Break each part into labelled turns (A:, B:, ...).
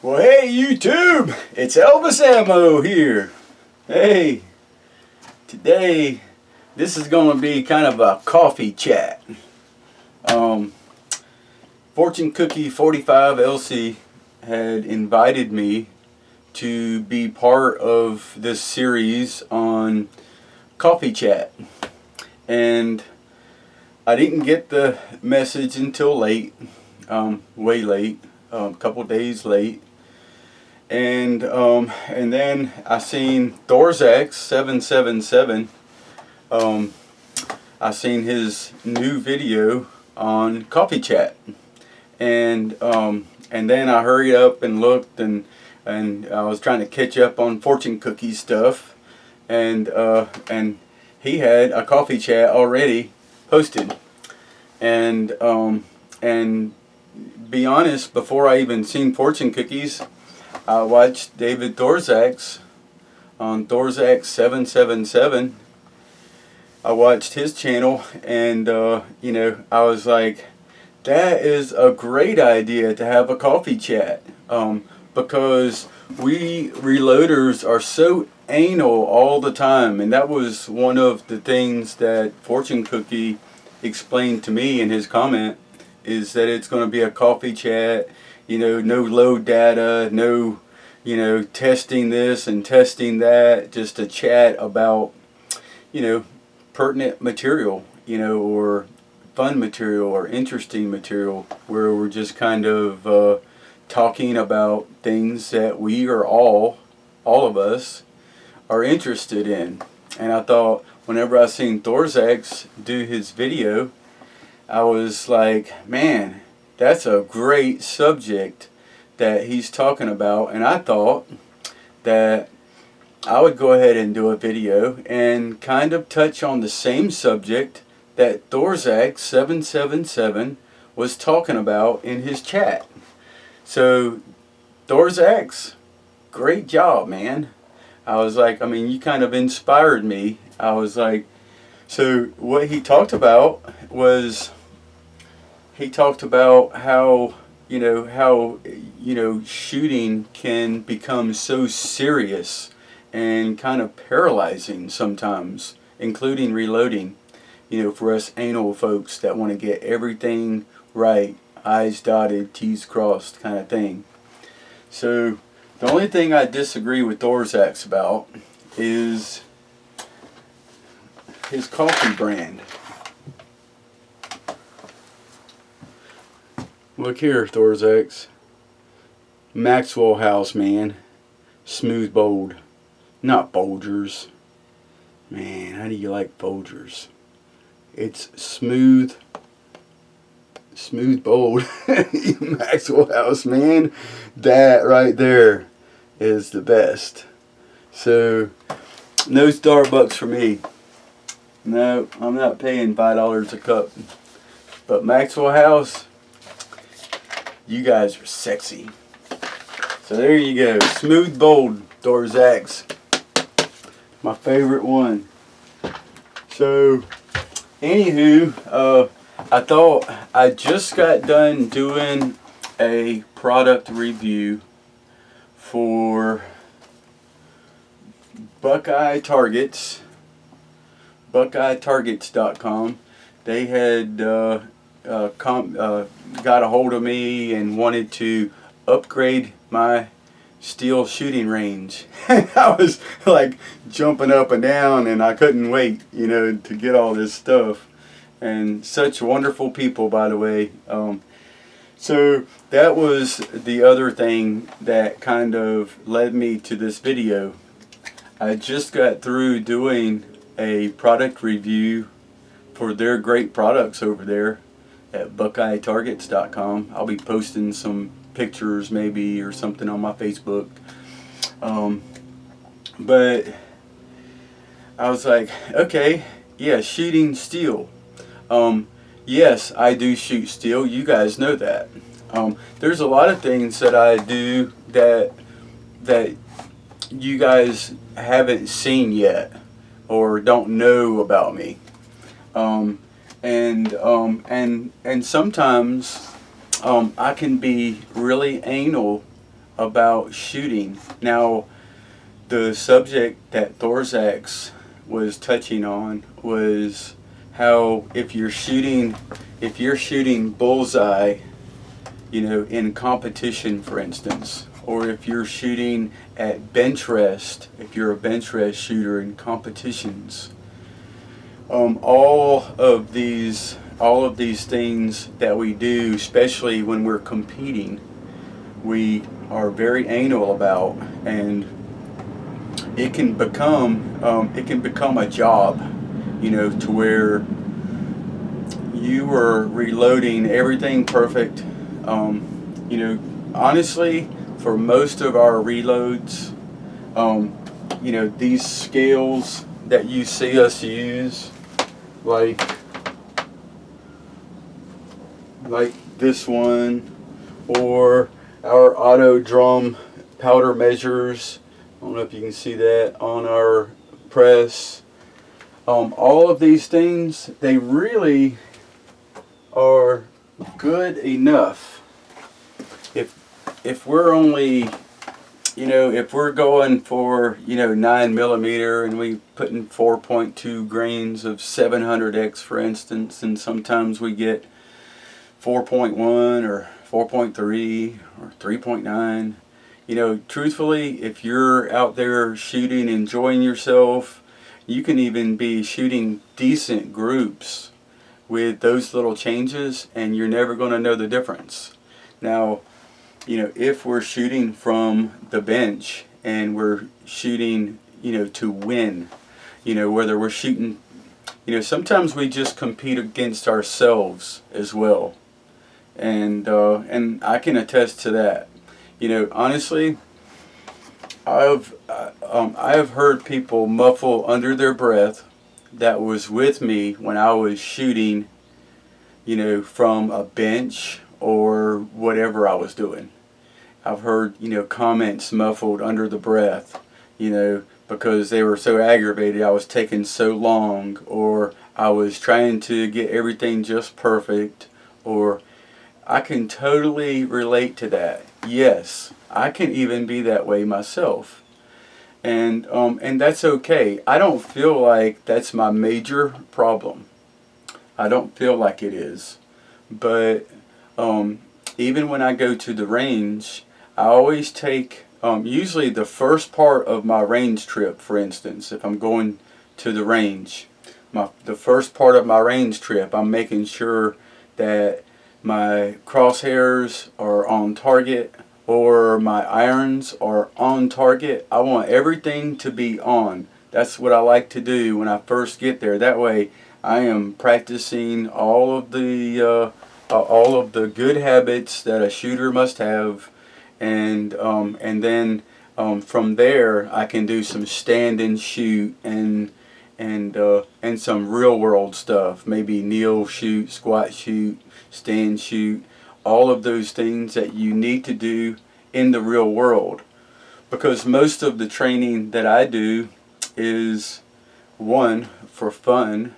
A: Well, hey YouTube, it's Elvis Ammo here. Hey, today this is going to be kind of a coffee chat. Fortune Cookie 45 LC had invited me to be part of this series on coffee chat, and I didn't get the message until late, way late, a couple days late. And then I seen Thorzak's 777. I seen his new video on coffee chat, and then I hurried up and looked, and I was trying to catch up on Fortune Cookie stuff, and he had a coffee chat already posted, and be honest, before I even seen Fortune Cookies, I watched David Thorzak's on Thorzak's 777. I watched his channel, and I was like, that is a great idea to have a coffee chat, because we reloaders are so anal all the time, and that was one of the things that Fortune Cookie explained to me in his comment, is that it's going to be a coffee chat. No load data, no, testing this and testing that, just a chat about, pertinent material, or fun material or interesting material, where we're just kind of talking about things that we are all of us are interested in. And I thought, whenever I seen Thorzak's do his video, I was like, man, that's a great subject that he's talking about, and I thought that I would go ahead and do a video and kind of touch on the same subject that Thorzak 777 was talking about in his chat. So Thorzak's, great job, man. I was like, you kind of inspired me. I was like, so what he talked about was, he talked about how shooting can become so serious and kind of paralyzing sometimes, including reloading, for us anal folks that want to get everything right, I's dotted, T's crossed kind of thing. So the only thing I disagree with Thorzak's about is his coffee brand. Look here, Thorzak's. Maxwell House, man. Smooth bold. Not Folgers. Man, how do you like Folgers? It's smooth bold. Maxwell House, man. That right there is the best. So, no Starbucks for me. No, I'm not paying $5 a cup. But Maxwell House, you guys are sexy. So there you go. Smooth bold Thorzak's. My favorite one. So, anywho, I thought I just got done doing a product review for Buckeye Targets. BuckeyeTargets.com. They had got a hold of me and wanted to upgrade my steel shooting range. I was like jumping up and down, and I couldn't wait, to get all this stuff. And such wonderful people, by the way. So that was the other thing that kind of led me to this video. I just got through doing a product review for their great products over there at BuckeyeTargets.com. I'll be posting some pictures maybe or something on my Facebook. But I was like, okay, yeah, shooting steel. Yes, I do shoot steel. You guys know that. There's a lot of things that I do that you guys haven't seen yet or don't know about me. And sometimes I can be really anal about shooting. Now, the subject that Thorzak's was touching on was how if you're shooting bullseye, in competition, for instance, or if you're shooting at bench rest, if you're a bench rest shooter in competitions, all of these things that we do, especially when we're competing, we are very anal about, and it can become a job, to where you are reloading everything perfect. Honestly, for most of our reloads, these scales that you see us use, like this one, or our auto drum powder measures. I don't know if you can see that on our press. All of these things, they really are good enough. If we're only, if we're going for, 9mm and we put in 4.2 grains of 700X, for instance, and sometimes we get 4.1 or 4.3 or 3.9. Truthfully, if you're out there shooting, enjoying yourself, you can even be shooting decent groups with those little changes, and you're never going to know the difference. Now, if we're shooting from the bench and we're shooting, to win, whether we're shooting, sometimes we just compete against ourselves as well. And I can attest to that. Honestly, I have heard people muffle under their breath that was with me when I was shooting, from a bench or whatever I was doing. I've heard, comments muffled under the breath, because they were so aggravated I was taking so long, or I was trying to get everything just perfect, or I can totally relate to that. Yes, I can even be that way myself. And that's okay. I don't feel like that's my major problem. I don't feel like it is. But even when I go to the range, I always take, usually the first part of my range trip, for instance, if I'm going to the range, the first part of my range trip, I'm making sure that my crosshairs are on target, or my irons are on target. I want everything to be on. That's what I like to do when I first get there. That way I am practicing all of the good habits that a shooter must have, and then from there I can do some stand and shoot and some real world stuff. Maybe kneel shoot, squat shoot, stand shoot, all of those things that you need to do in the real world. Because most of the training that I do is, 1, for fun,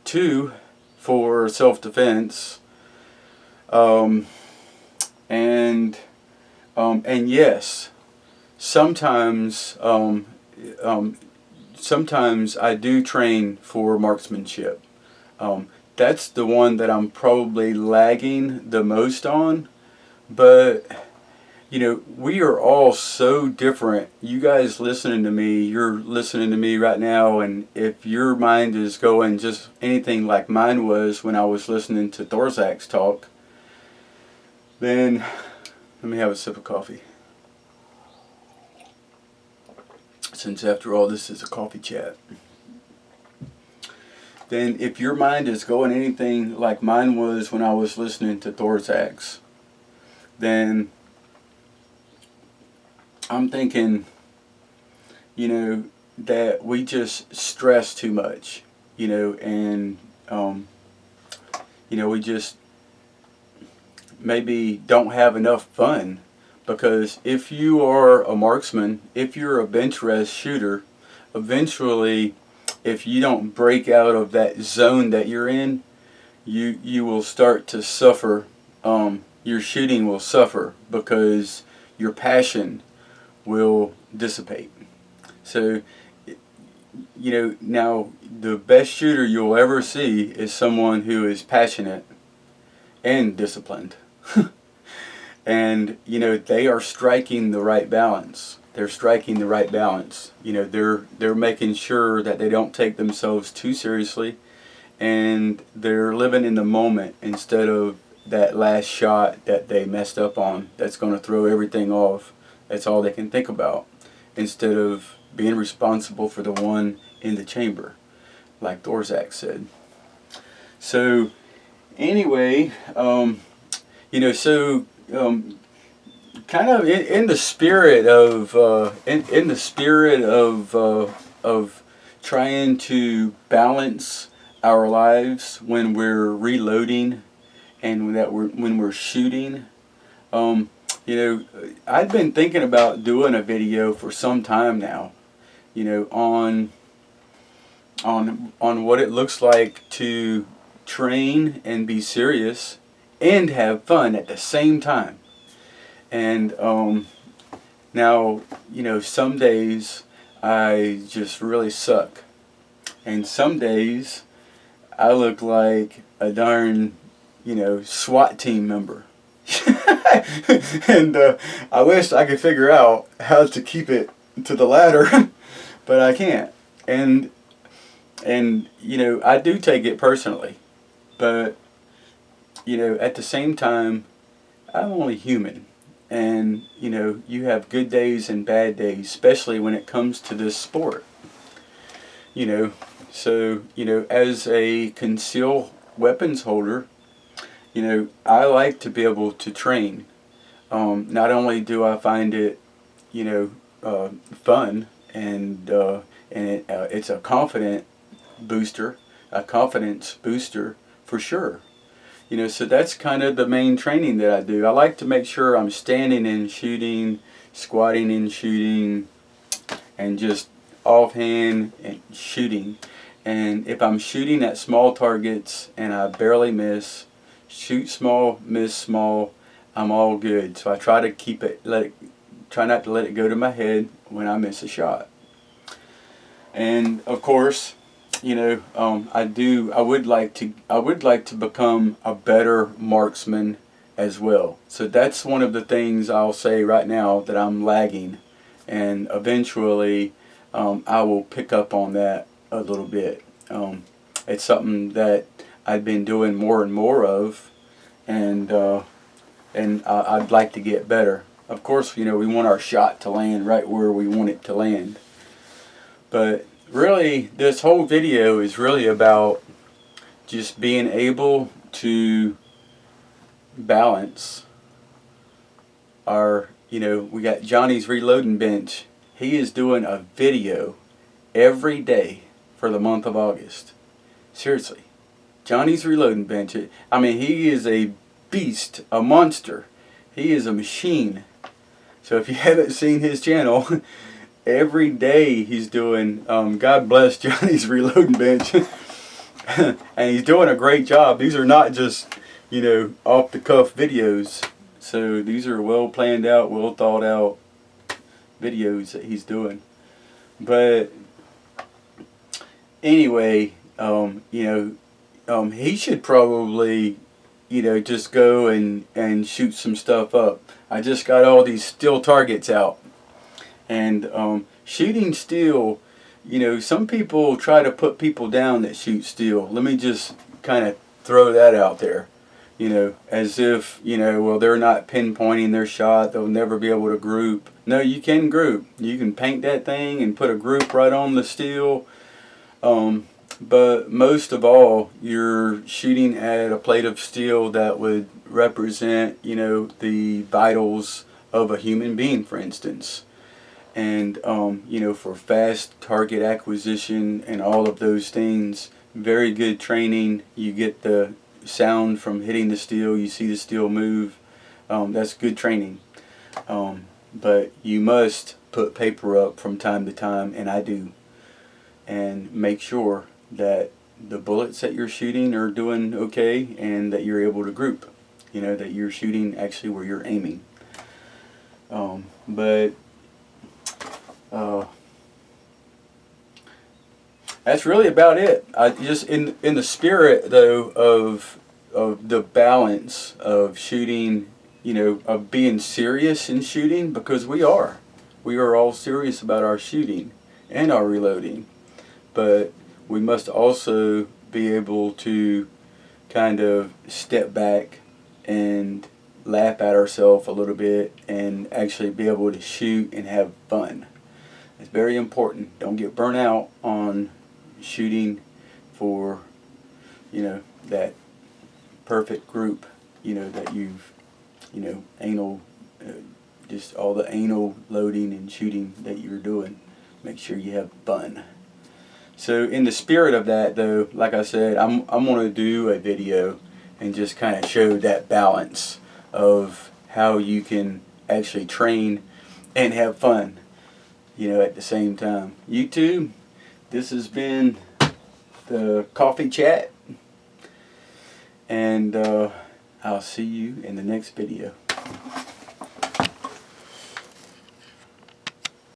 A: 2, for self-defense, and yes, sometimes I do train for marksmanship. That's the one that I'm probably lagging the most on, but we are all so different. You guys listening to me, you're listening to me right now, and if your mind is going just anything like mine was when I was listening to Thorzak's talk, then let me have a sip of coffee. Since after all this is a coffee chat. Then if your mind is going anything like mine was when I was listening to Thorzak's, then I'm thinking, that we just stress too much, and, we just maybe don't have enough fun. Because if you are a marksman, if you're a bench rest shooter, eventually, if you don't break out of that zone that you're in, you will start to suffer. Your shooting will suffer because your passion will dissipate. So, now the best shooter you'll ever see is someone who is passionate and disciplined. And, they are striking the right balance. They're striking the right balance. They're making sure that they don't take themselves too seriously, and they're living in the moment instead of that last shot that they messed up on that's going to throw everything off. That's all they can think about, instead of being responsible for the one in the chamber, like Dorzak said. So anyway, kind of in the spirit of in the spirit of trying to balance our lives when we're reloading and when we're shooting. I've been thinking about doing a video for some time now, on what it looks like to train and be serious and have fun at the same time. And now, some days I just really suck, and some days I look like a darn, SWAT team member. And I wish I could figure out how to keep it to the latter, but I can't. And I do take it personally, but at the same time, I'm only human. And you have good days and bad days, especially when it comes to this sport. So as a concealed weapons holder, I like to be able to train. Not only do I find it, fun, and it's a confidence booster for sure. So that's kind of the main training that I do. I like to make sure I'm standing and shooting, squatting and shooting, and just offhand and shooting. And if I'm shooting at small targets and I barely miss, shoot small, miss small, I'm all good. So I try to try not to let it go to my head when I miss a shot. And of course, I would like to become a better marksman as well. So that's one of the things I'll say right now that I'm lagging, and eventually I will pick up on that a little bit. It's something that I've been doing more and more of, and I'd like to get better. Of course, we want our shot to land right where we want it to land, but really, this whole video is really about just being able to balance our, we got Johnny's Reloading Bench. He is doing a video every day for the month of August. Seriously. Johnny's Reloading Bench. He is a beast, a monster. He is a machine. So if you haven't seen his channel, every day he's doing, God bless Johnny's Reloading Bench. And he's doing a great job. These are not just, off the cuff videos. So these are well planned out, well thought out videos that he's doing. But anyway, he should probably, just go and shoot some stuff up. I just got all these steel targets out. And shooting steel, some people try to put people down that shoot steel. Let me just kind of throw that out there. As if, they're not pinpointing their shot. They'll never be able to group. No, you can group. You can paint that thing and put a group right on the steel. But most of all, you're shooting at a plate of steel that would represent, the vitals of a human being, for instance. And, for fast target acquisition and all of those things, very good training. You get the sound from hitting the steel. You see the steel move. That's good training. But you must put paper up from time to time, and I do. And make sure that the bullets that you're shooting are doing okay, and that you're able to group. That you're shooting actually where you're aiming. But that's really about it. I just in the spirit though of the balance of shooting, you know, of being serious in shooting, because we are all serious about our shooting and our reloading, but we must also be able to kind of step back and laugh at ourselves a little bit and actually be able to shoot and have fun. It's very important. Don't get burnt out on shooting for, you know, that perfect group, you know, that you've, you know, anal, just all the anal loading and shooting that you're doing. Make sure you have fun. So in the spirit of that though, like I said, I'm going to do a video and just kind of show that balance of how you can actually train and have fun, you know, at the same time. YouTube, this has been the Coffee Chat, and I'll see you in the next video.